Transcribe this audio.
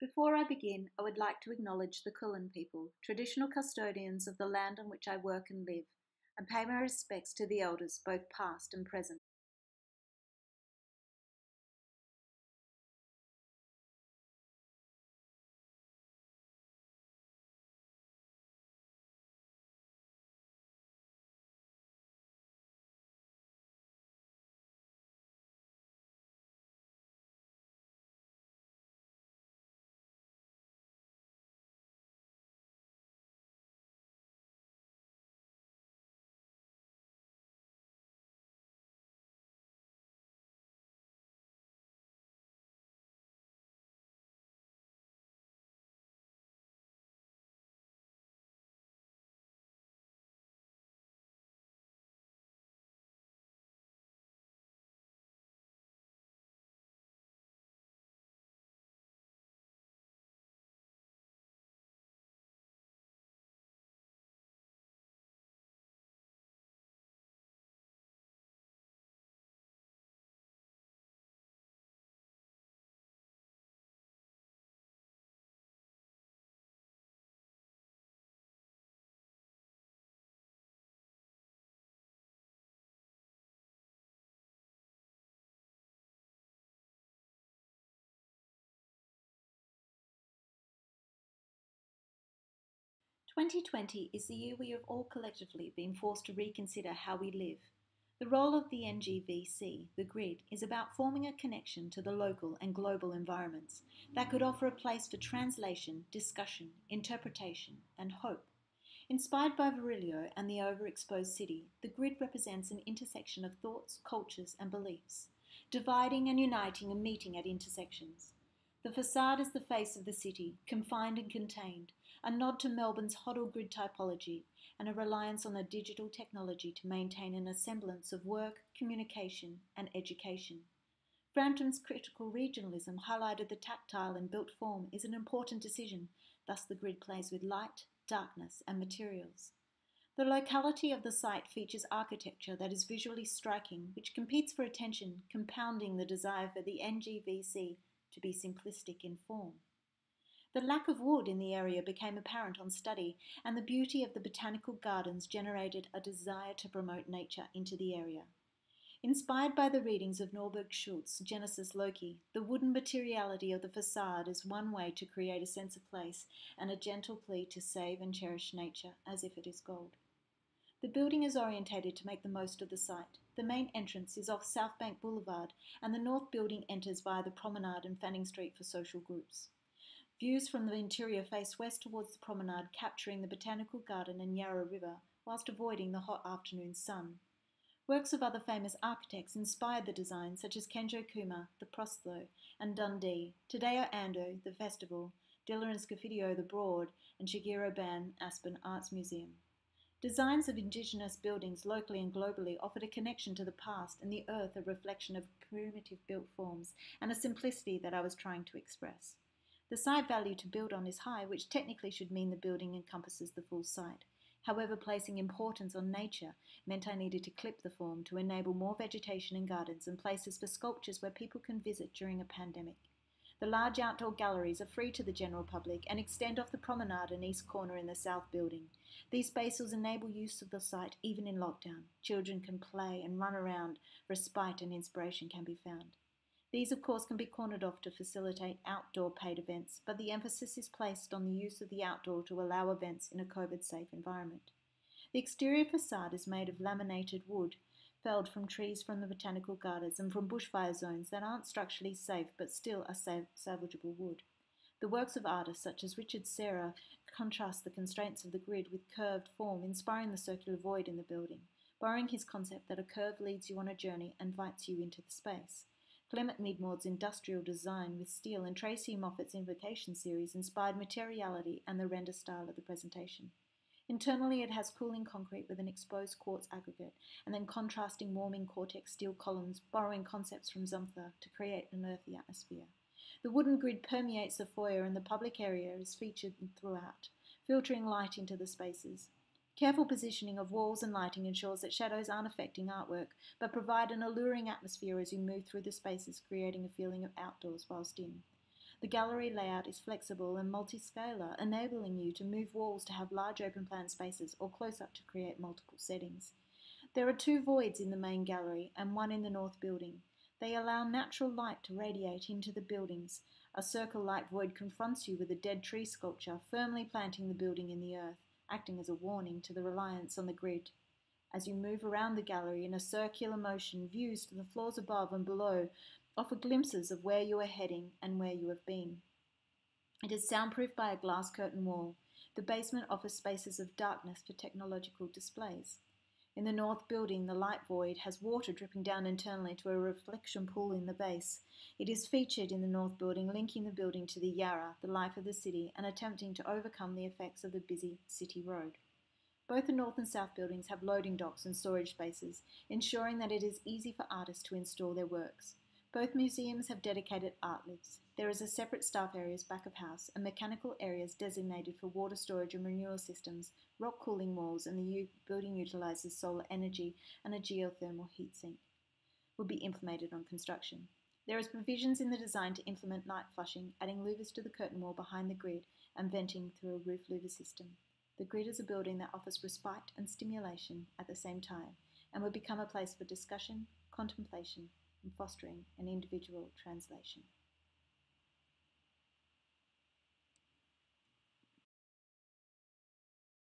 Before I begin, I would like to acknowledge the Kulin people, traditional custodians of the land on which I work and live, and pay my respects to the elders, both past and present. "2020 is the year we have all collectively been forced to reconsider how we live. The role of the NGV-C, the grid, is about forming a connection to the local and global environments that could offer a place for translation, discussion, interpretation, and hope. Inspired by Virilio and the overexposed city, the grid represents an intersection of thoughts, cultures, and beliefs, dividing and uniting and meeting at intersections. The facade is the face of the city, confined and contained, a nod to Melbourne's HODL grid typology, and a reliance on a digital technology to maintain an semblance of work, communication, and education. Brampton's critical regionalism highlighted the tactile and built form is an important decision, thus the grid plays with light, darkness, and materials. The locality of the site features architecture that is visually striking, which competes for attention, compounding the desire for the NGVC to be simplistic in form. The lack of wood in the area became apparent on study, and the beauty of the botanical gardens generated a desire to promote nature into the area. Inspired by the readings of Norberg Schultz's Genesis Loki, the wooden materiality of the facade is one way to create a sense of place and a gentle plea to save and cherish nature as if it is gold. The building is orientated to make the most of the site. The main entrance is off South Bank Boulevard, and the north building enters via the promenade and Fanning Street for social groups. Views from the interior face west towards the promenade, capturing the botanical garden and Yarra River, whilst avoiding the hot afternoon sun. Works of other famous architects inspired the design, such as Kenjo Kuma, the Prosthlo, and Dundee, Tadeo Ando, the Festival, Diller and Scofidio, the Broad, and Shigeru Ban, Aspen Arts Museum. Designs of indigenous buildings locally and globally offered a connection to the past and the earth, a reflection of primitive built forms and a simplicity that I was trying to express. The site value to build on is high, which technically should mean the building encompasses the full site. However, placing importance on nature meant I needed to clip the form to enable more vegetation and gardens and places for sculptures where people can visit during a pandemic. The large outdoor galleries are free to the general public and extend off the promenade and east corner in the south building. These spaces enable use of the site even in lockdown. Children can play and run around, respite and inspiration can be found. These, of course, can be cornered off to facilitate outdoor paid events, but the emphasis is placed on the use of the outdoor to allow events in a COVID-safe environment. The exterior facade is made of laminated wood, felled from trees from the botanical gardens and from bushfire zones that aren't structurally safe but still are salvageable wood. The works of artists such as Richard Serra contrast the constraints of the grid with curved form, inspiring the circular void in the building, borrowing his concept that a curve leads you on a journey and invites you into the space. Clement Meadmore's industrial design with steel and Tracy Moffat's invocation series inspired materiality and the render style of the presentation. Internally, it has cooling concrete with an exposed quartz aggregate, and then contrasting warming cortex steel columns, borrowing concepts from Zumthor to create an earthy atmosphere. The wooden grid permeates the foyer, and the public area is featured throughout, filtering light into the spaces. Careful positioning of walls and lighting ensures that shadows aren't affecting artwork, but provide an alluring atmosphere as you move through the spaces, creating a feeling of outdoors whilst in. The gallery layout is flexible and multi-scalar, enabling you to move walls to have large open plan spaces or close up to create multiple settings. There are two voids in the main gallery and one in the north building. They allow natural light to radiate into the buildings. A circle-like void confronts you with a dead tree sculpture firmly planting the building in the earth, acting as a warning to the reliance on the grid. As you move around the gallery in a circular motion, views to the floors above and below offer glimpses of where you are heading and where you have been. It is soundproofed by a glass curtain wall. The basement offers spaces of darkness for technological displays. In the north building, the light void has water dripping down internally to a reflection pool in the base. It is featured in the north building, linking the building to the Yarra, the life of the city, and attempting to overcome the effects of the busy city road. Both the north and south buildings have loading docks and storage spaces, ensuring that it is easy for artists to install their works. Both museums have dedicated art lifts. There is a separate staff areas back of house and mechanical areas designated for water storage and renewal systems, rock cooling walls, and the building utilises solar energy and a geothermal heat sink will be implemented on construction. There is provisions in the design to implement night flushing, adding louvers to the curtain wall behind the grid and venting through a roof louver system. The grid is a building that offers respite and stimulation at the same time and will become a place for discussion, contemplation, and fostering an individual translation.